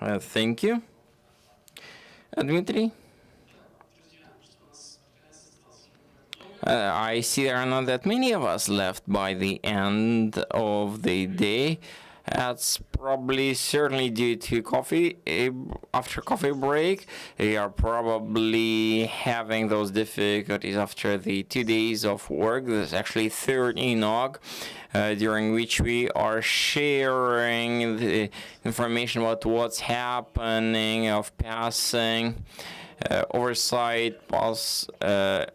Thank you. Dmitry? I see there are not that many of us left by the end of the day. That's probably certainly due to coffee. After coffee break, we are probably having those difficulties after the 2 days of work. This is actually third ENOG, during which we are sharing the information about what's happening, of passing oversight authority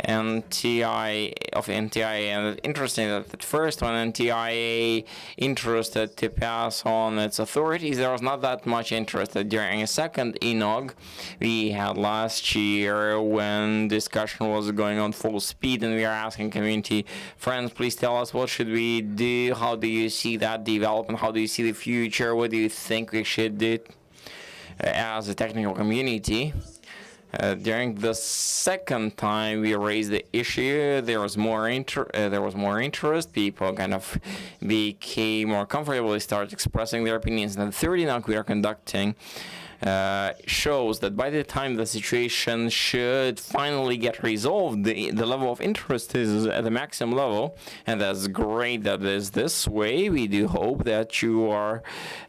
NTI of NTIA, and interesting that at first when NTIA interested to pass on its authorities, there was not that much interest. During a second ENOG we had last year, when discussion was going on full speed, and we are asking community friends, please tell us what should we do, how do you see that development, how do you see the future, what do you think we should do as a technical community. During the second time we raised the issue, there was more interest. People kind of became more comfortable. They started expressing their opinions. And the third ENOG we are conducting shows that by the time the situation should finally get resolved, the level of interest is at the maximum level, and that's great that it is this way. We do hope that you are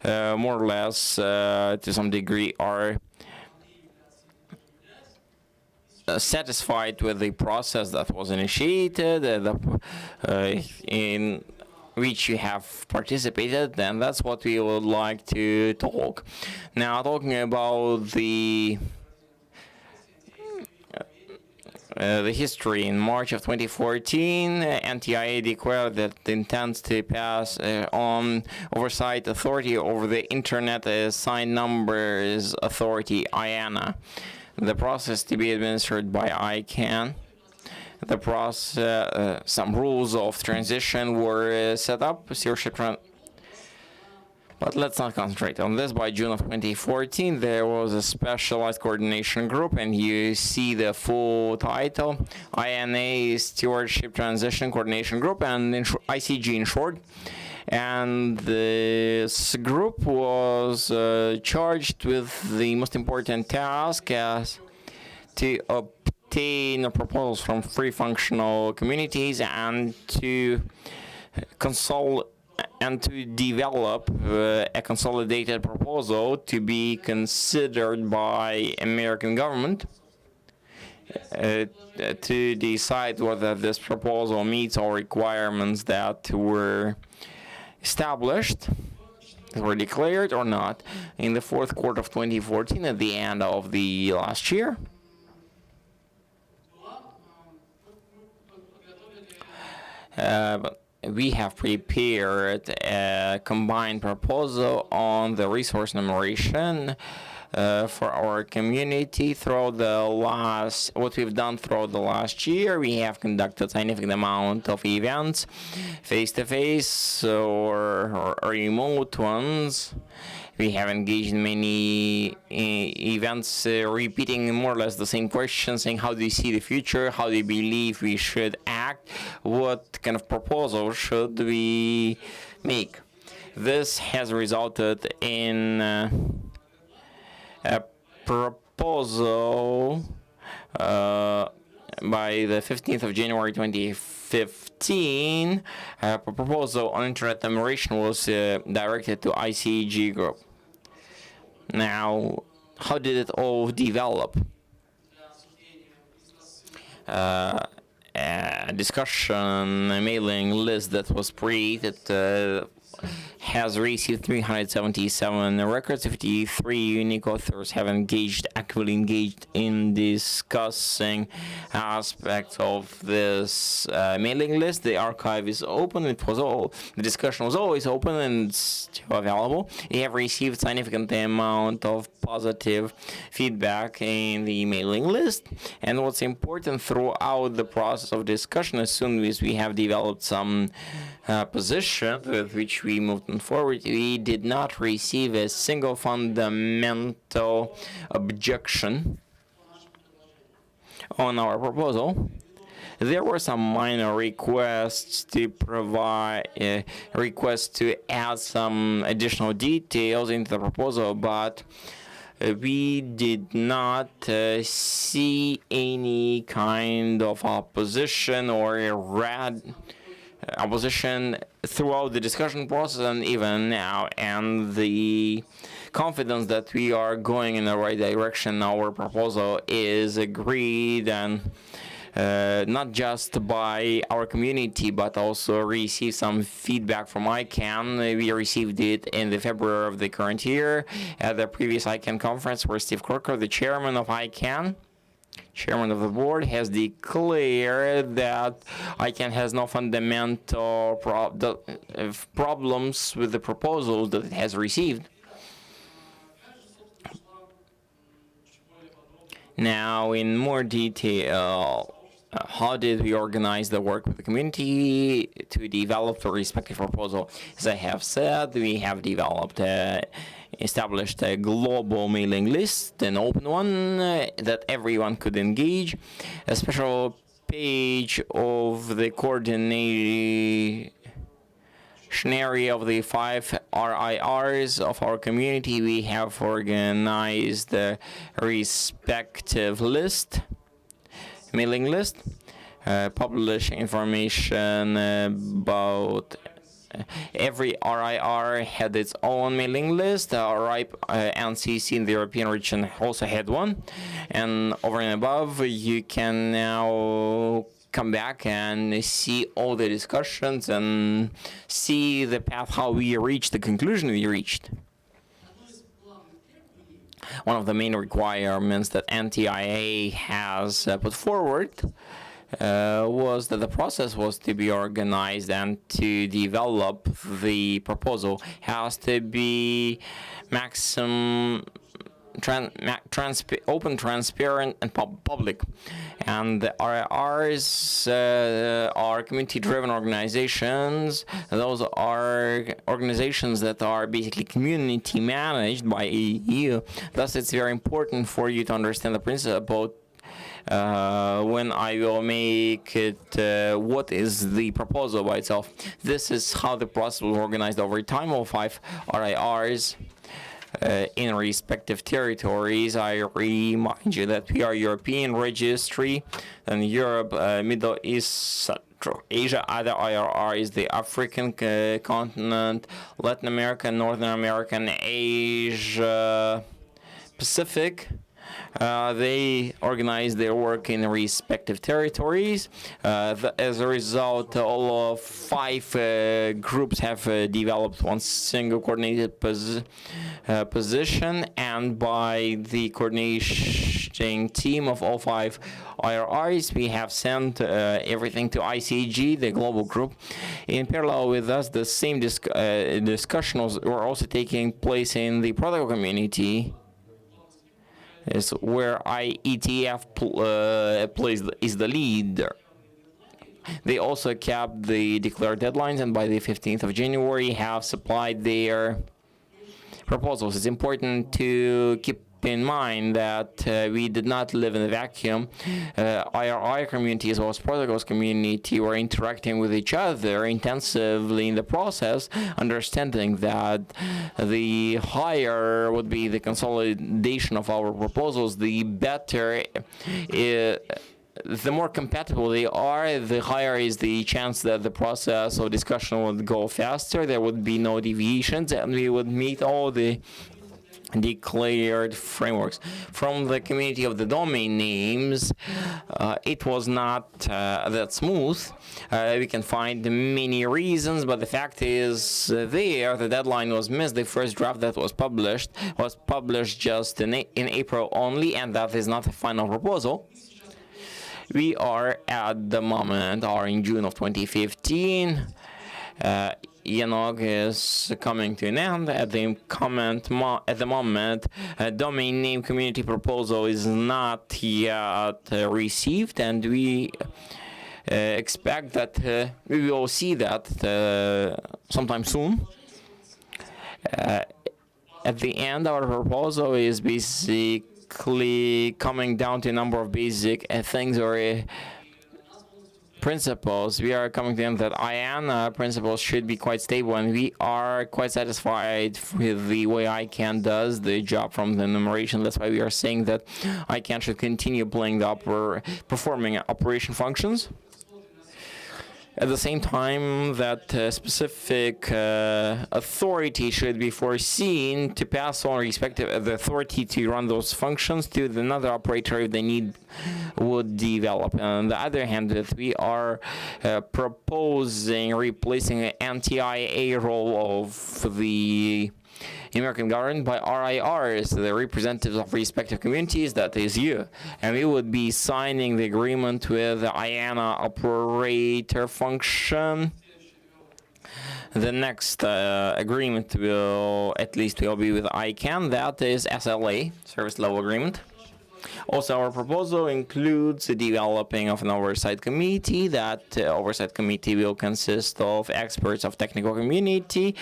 more or less to some degree are satisfied with the process that was initiated, in which you have participated, and that's what we would like to talk. Now, talking about the history, in March of 2014, NTIA declared that it intends to pass on oversight authority over the Internet Assigned Numbers Authority, IANA. The process to be administered by ICANN. The process, some rules of transition were set up. But let's not concentrate on this. By June of 2014, there was a specialized coordination group, and you see the full title: INA Stewardship Transition Coordination Group, and ICG in short. And this group was charged with the most important task, as to obtain proposals from free functional communities and to develop a consolidated proposal to be considered by American government to decide whether this proposal meets all requirements that were established, that were declared or not, in the fourth quarter of 2014, at the end of the last year. But we have prepared a combined proposal on the resource enumeration for our community. Throughout what we've done throughout the last year, we have conducted a significant amount of events, face-to-face or remote ones. We have engaged in many events, repeating more or less the same questions, saying how do you see the future, how do you believe we should act, what kind of proposal should we make. This has resulted in a proposal by the 15th of January 2015. A proposal on internet enumeration was directed to ICG group. Now, how did it all develop? A discussion mailing list that was created has received 377 records. 53 unique authors have actively engaged in discussing aspects of this mailing list. The archive is open. The discussion was always open and still available. We have received significant amount of positive feedback in the mailing list. And what's important throughout the process of discussion, as soon as we have developed some position with which we moved forward, we did not receive a single fundamental objection on our proposal. There were some minor requests to provide requests to add some additional details into the proposal, but we did not see any kind of opposition or opposition throughout the discussion process and even now, and the confidence that we are going in the right direction. Our proposal is agreed, and not just by our community, but also received some feedback from ICANN. We received it in the February of the current year at the previous ICANN conference, where Steve Korker, the chairman of ICANN, chairman of the board, has declared that ICANN has no fundamental problems with the proposals that it has received. Now, in more detail, how did we organize the work with the community to develop the respective proposal? As I have said, we have established a global mailing list, an open one that everyone could engage, a special page of the coordination area of the 5 RIRs of our community. We have organized the respective mailing list, publish information about every RIR had its own mailing list. NCC in the European region also had one, and over and above, you can now come back and see all the discussions and see the path how we reached the conclusion we reached. One of the main requirements that NTIA has put forward was that the process was to be organized, and to develop the proposal has to be Maxim open, transparent, and public. And the RIRs are community-driven organizations. Those are organizations that are basically community managed by EU. Thus, it's very important for you to understand the principle when I will make it what is the proposal by itself. This is how the process was organized over time of 5 RIRs. In respective territories. I remind you that we are European registry, and Europe, Middle East, Central Asia. Other IRR is the African continent, Latin America, Northern America, and Asia Pacific. They organize their work in respective territories. As a result, all of 5 groups have developed one single coordinated position, and by the coordinating team of all 5 IRRs, we have sent everything to ICG, the global group. In parallel with us, the same discussions were also taking place in the protocol community, is where IETF is the leader. They also kept the declared deadlines, and by the 15th of January have supplied their proposals. It's important to keep in mind that we did not live in a vacuum. IRI community as well as protocols community were interacting with each other intensively in the process, understanding that the higher would be the consolidation of our proposals, the better the more compatible they are, the higher is the chance that the process of discussion would go faster, there would be no deviations, and we would meet all the declared frameworks. From the community of the domain names, it was not that smooth. We can find many reasons, but the fact is the deadline was missed. The first draft that was published just in April only, and that is not a final proposal. We are at the moment, in June of 2015. ENOG is coming to an end. At the moment, domain name community proposal is not yet received, and we expect that we will see that sometime soon. At the end, our proposal is basically coming down to a number of basic things, or principles, we are coming to the end that IANA principles should be quite stable, and we are quite satisfied with the way ICANN does the job from the enumeration. That's why we are saying that ICANN should continue playing the performing operation functions. At the same time, that specific authority should be foreseen to pass on the authority to run those functions to another operator if the need would develop. And on the other hand, that we are proposing replacing the anti-IA role of the American government by RIRs, the representatives of respective communities, that is you. And we would be signing the agreement with the IANA operator function. The next agreement will be with ICANN, that is SLA, Service Level Agreement. Also, our proposal includes the developing of an oversight committee. That oversight committee will consist of experts of technical community,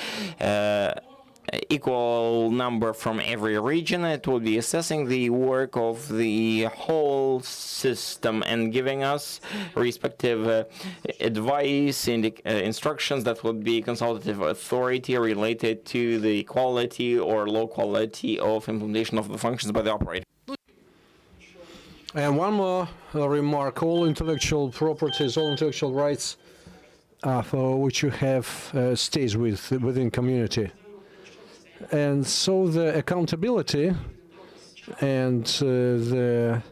equal number from every region. It will be assessing the work of the whole system and giving us respective advice and instructions that would be consultative authority related to the quality or low quality of implementation of the functions by the operator. And one more remark: all intellectual properties, all intellectual rights for which you have stays within community. And so the accountability and the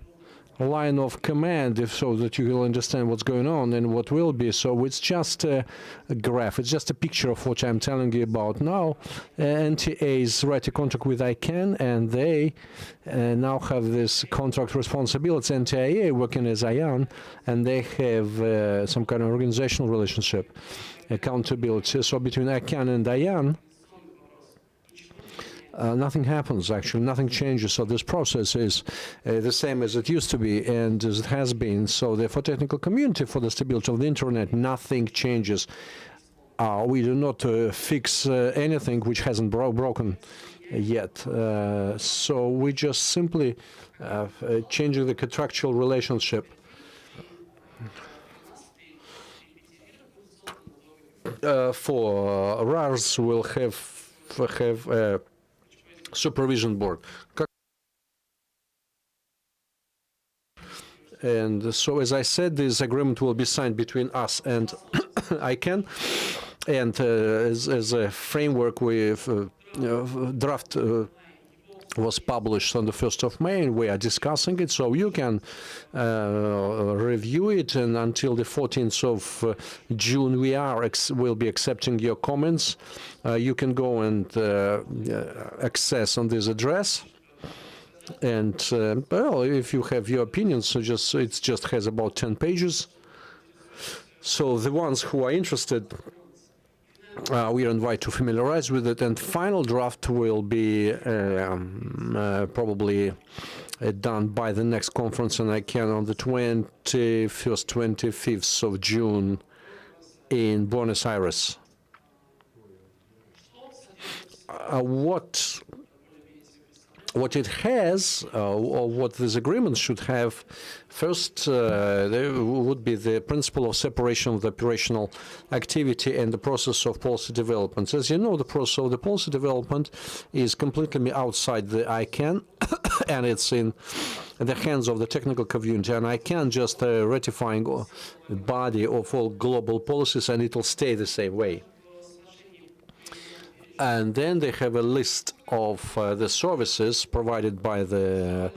line of command, if so that you will understand what's going on and what will be. So it's just a graph, it's just a picture of what I'm telling you about now. NTAs write a contract with ICANN, and they now have this contract responsibility. NTIA working as IAN, and they have some kind of organizational relationship, accountability. So between ICANN and IAN, nothing happens, actually, nothing changes. So this process is the same as it used to be and as it has been. So for technical community, for the stability of the internet, nothing changes. We do not fix anything which hasn't broken yet. So we just simply changing the contractual relationship. For RARs, we'll have supervision board. And so, as I said, this agreement will be signed between us and ICANN, and as a framework, draft was published on the 1st of May, and we are discussing it, so you can review it, and until the 14th of June we'll be accepting your comments. You can go and access on this address, and well, if you have your opinions, so it just has about 10 pages. So the ones who are interested, we are invited to familiarize with it, and final draft will be probably done by the next conference in ICANN on the 21st, 25th of June in Buenos Aires. What it has, or what this agreement should have, first, there would be the principle of separation of the operational activity and the process of policy development. As you know, the process of the policy development is completely outside the ICANN, and it's in the hands of the technical community. And ICANN just ratifying the body of all global policies, and it will stay the same way. And then they have a list of the services provided by the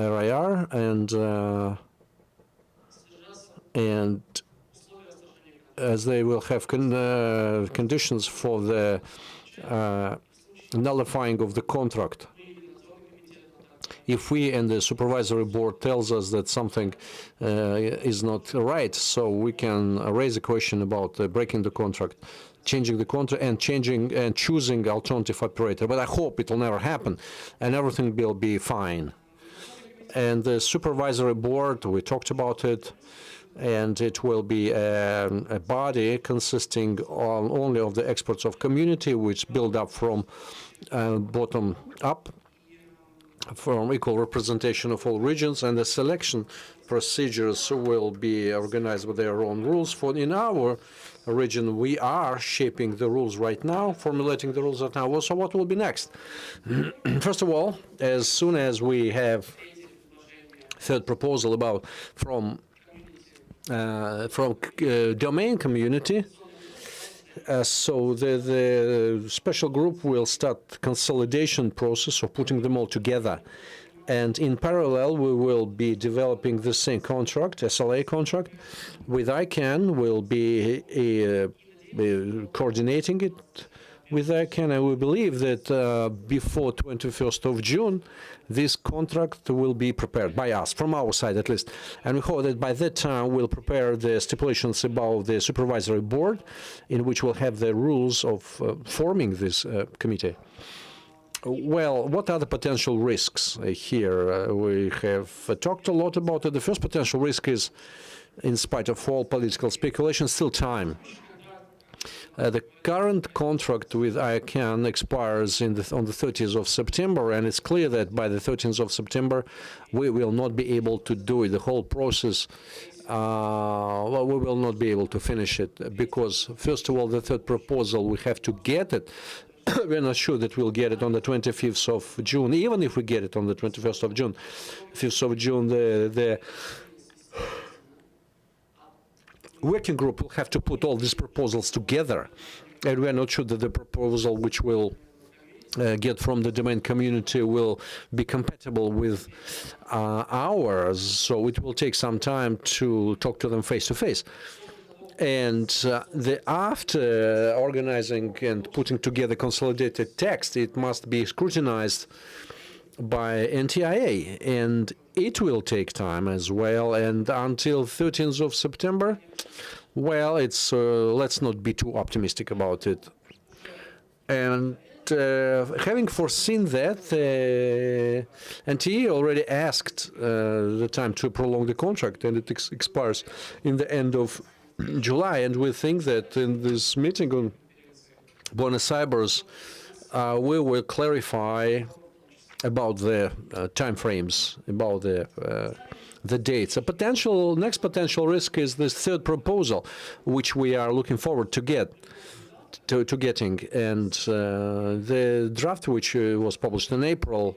RIR, and as they will have conditions for the nullifying of the contract. If we and the supervisory board tells us that something is not right, so we can raise a question about breaking the contract, changing the contract, and choosing alternative operator. But I hope it will never happen, and everything will be fine. And the supervisory board, we talked about it, and it will be a body consisting only of the experts of community, which build up from bottom up. from equal representation of all regions, and the selection procedures will be organized with their own rules. In our region, we are shaping the rules right now, formulating the rules right now. So what will be next? First of all, as soon as we have third proposal from domain community, so the special group will start consolidation process of putting them all together. And in parallel, we will be developing the same contract, SLA contract, with ICANN. We'll be coordinating it with ICANN, and we believe that before 21st of June, this contract will be prepared by us, from our side at least. And we hope that by that time, we'll prepare the stipulations about the supervisory board, in which we'll have the rules of forming this committee. Well, what are the potential risks here? We have talked a lot about it. The first potential risk is, in spite of all political speculation, still time. The current contract with ICANN expires on the 30th of September, and it's clear that by the 13th of September, we will not be able to do it. The whole process, well, we will not be able to finish it, because, first of all, the third proposal, we have to get it. We're not sure that we'll get it on the 25th of June, even if we get it on the 21st of June. 5th of June, the working group will have to put all these proposals together, and we're not sure that the proposal which will get from the domain community will be compatible with ours, so it will take some time to talk to them face to face. And after organizing and putting together consolidated text, it must be scrutinized by NTIA, and it will take time as well. And until 13th of September, well, it's let's not be too optimistic about it. And having foreseen that, NTE already asked the time to prolong the contract, and it expires in the end of July, and we think that in this meeting on Buenos Aires, we will clarify about the time frames, about the dates. A next potential risk is this third proposal, which we are looking forward to getting, and the draft, which was published in April,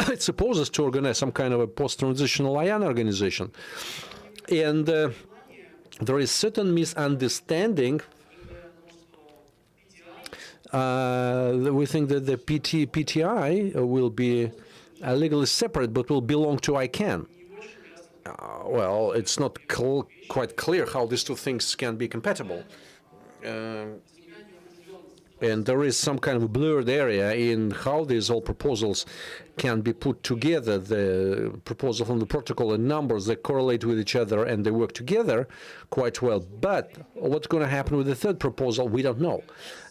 it supposes to organize some kind of a post-transitional IANA organization, and there is certain misunderstanding. We think that the PTI will be legally separate, but will belong to ICANN. Well, it's not quite clear how these two things can be compatible. And there is some kind of a blurred area in how these all proposals can be put together. The proposal from the protocol and numbers, they correlate with each other and they work together quite well. But what's going to happen with the third proposal, we don't know.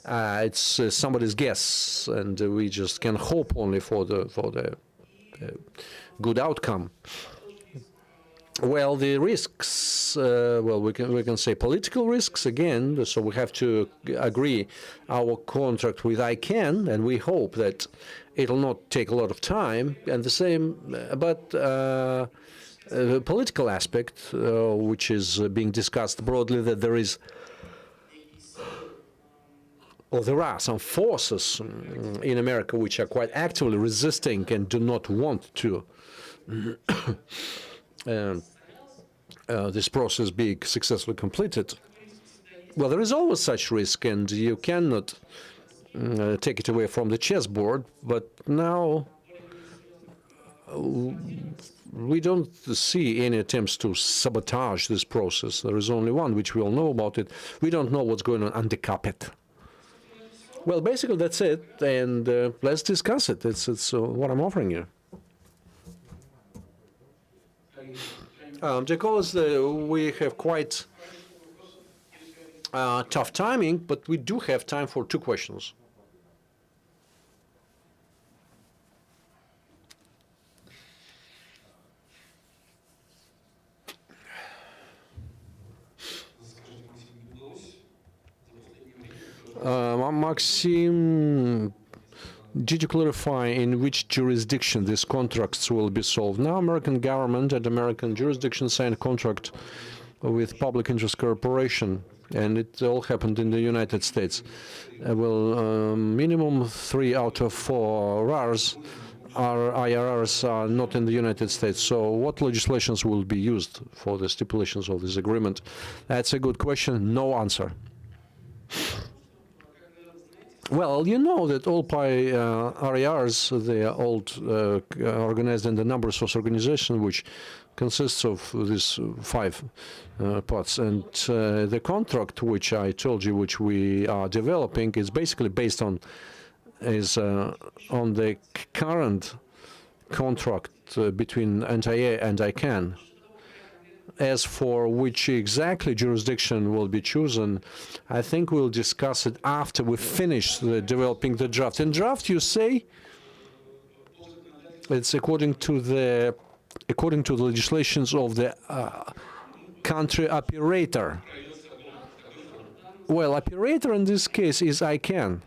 It's somebody's guess, and we just can hope only for the good outcome. Well, the risks, well, we can say political risks again, so we have to agree our contract with ICANN, and we hope that it'll not take a lot of time, and the same, but the political aspect, which is being discussed broadly, that there is, or there are some forces in America which are quite actively resisting and do not want to this process being successfully completed. Well, there is always such risk, and you cannot take it away from the chessboard, but now we don't see any attempts to sabotage this process. There is only one which we all know about it. We don't know what's going on under carpet. Well, basically that's it, and let's discuss it. It's what I'm offering you. Because we have quite tough timing, but we do have time for two questions. Maxim Did you clarify in which jurisdiction these contracts will be solved? Now, American government and American jurisdiction signed contract with public interest corporation, and it all happened in the United States. Minimum 3 out of 4 RARs IRRs are not in the United States. So what legislations will be used for the stipulations of this agreement? That's a good question. No answer. Well, you know that all PI RARs, they are all organized in the number source organization, which consists of these 5 parts. And the contract, which I told you, which we are developing, is basically based on the current contract between NTA and ICANN. As for which exactly jurisdiction will be chosen, I think we'll discuss it after we finish developing the draft. In draft, you say it's according to the legislations of the country operator. Well, operator in this case is ICANN.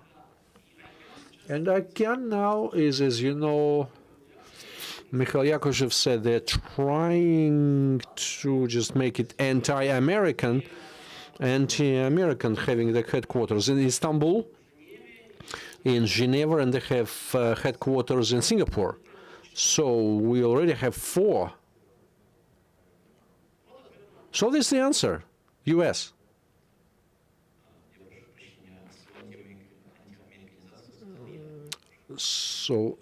And ICANN now is, as you know, Mikhail Yakovlev said they're trying to just make it anti-American, having the headquarters in Istanbul, in Geneva, and they have headquarters in Singapore. So we already have 4. So this is the answer, US. So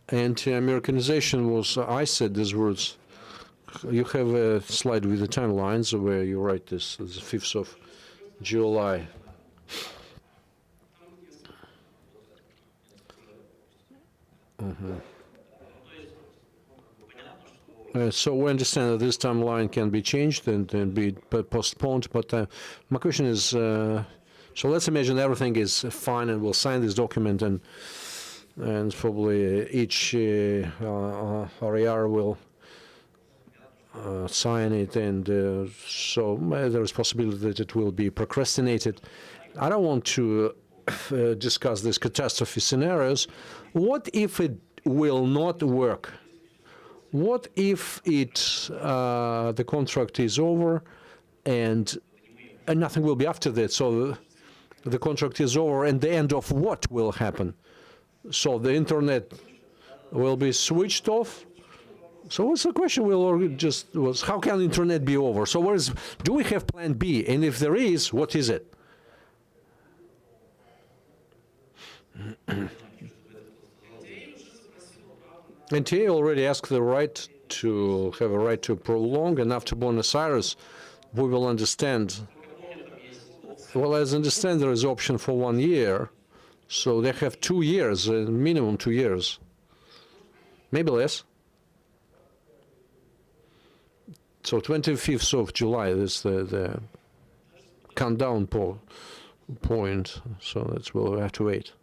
anti-Americanization was, I said these words. You have a slide with the timelines where you write this, the 5th of July. So we understand that this timeline can be changed and be postponed, but my question is, so let's imagine everything is fine and we'll sign this document, and probably each RAR will sign it, and so there is possibility that it will be procrastinated. I don't want to discuss these catastrophe scenarios. What if it will not work? What if the contract is over and nothing will be after that? So the contract is over, and the end of what will happen? So the internet will be switched off. So what's the question? How can internet be over? So do we have plan B? And if there is, what is it? NTA already asked the right to have a right to prolong, and after Buenos Aires, we will understand. Well, as I understand, there is option for 1 year, so they have 2 years, minimum 2 years, maybe less. So 25th of July is the countdown point, so that's what we'll have to wait.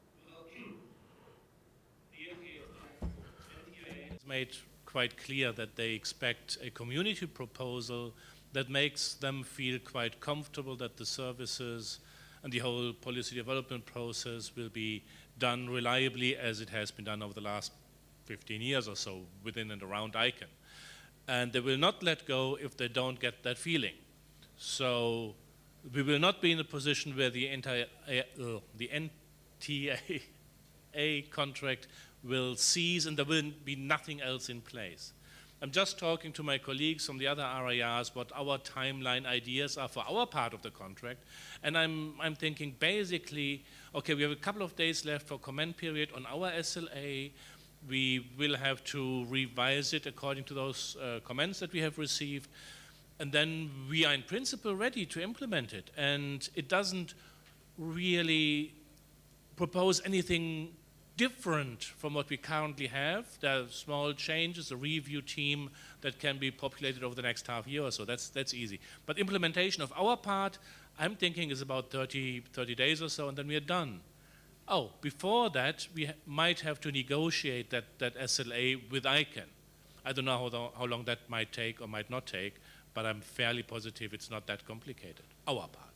Made quite clear that they expect a community proposal that makes them feel quite comfortable that the services and the whole policy development process will be done reliably as it has been done over the last 15 years or so within and around ICANN. And they will not let go if they don't get that feeling. So we will not be in a position where the NTA contract will cease and there will be nothing else in place. I'm just talking to my colleagues from the other RARs what our timeline ideas are for our part of the contract, and I'm thinking basically, okay, we have a couple of days left for comment period on our SLA. We will have to revise it according to those comments that we have received, and then we are in principle ready to implement it. And it doesn't really propose anything different from what we currently have. There are small changes, a review team that can be populated over the next half year or so. That's easy. But implementation of our part, I'm thinking, is about 30 days or so, and then we are done. Oh, before that, we might have to negotiate that SLA with ICANN. I don't know how long that might take or might not take, but I'm fairly positive it's not that complicated, our part.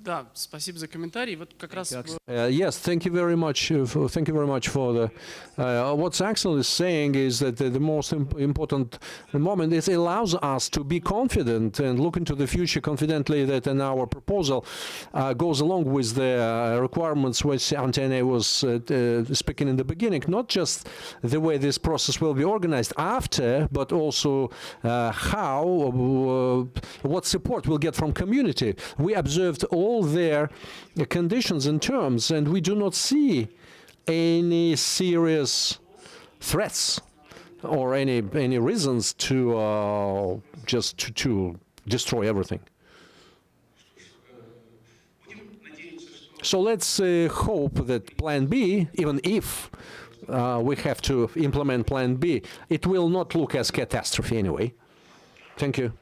Да, спасибо за комментарий. Вот как раз Yes, thank you very much. Thank you very much for the. What Axel is saying is that the most important moment is it allows us to be confident and look into the future confidently. That in our proposal goes along with the requirements which Antene was speaking in the beginning. Not just the way this process will be organized after, but also how, what support we'll get from community. We observed all their conditions and terms, and we do not see any serious threats or any reasons to just to destroy everything. So let's hope that Plan B, even if we have to implement Plan B, it will not look as catastrophe anyway. Thank you.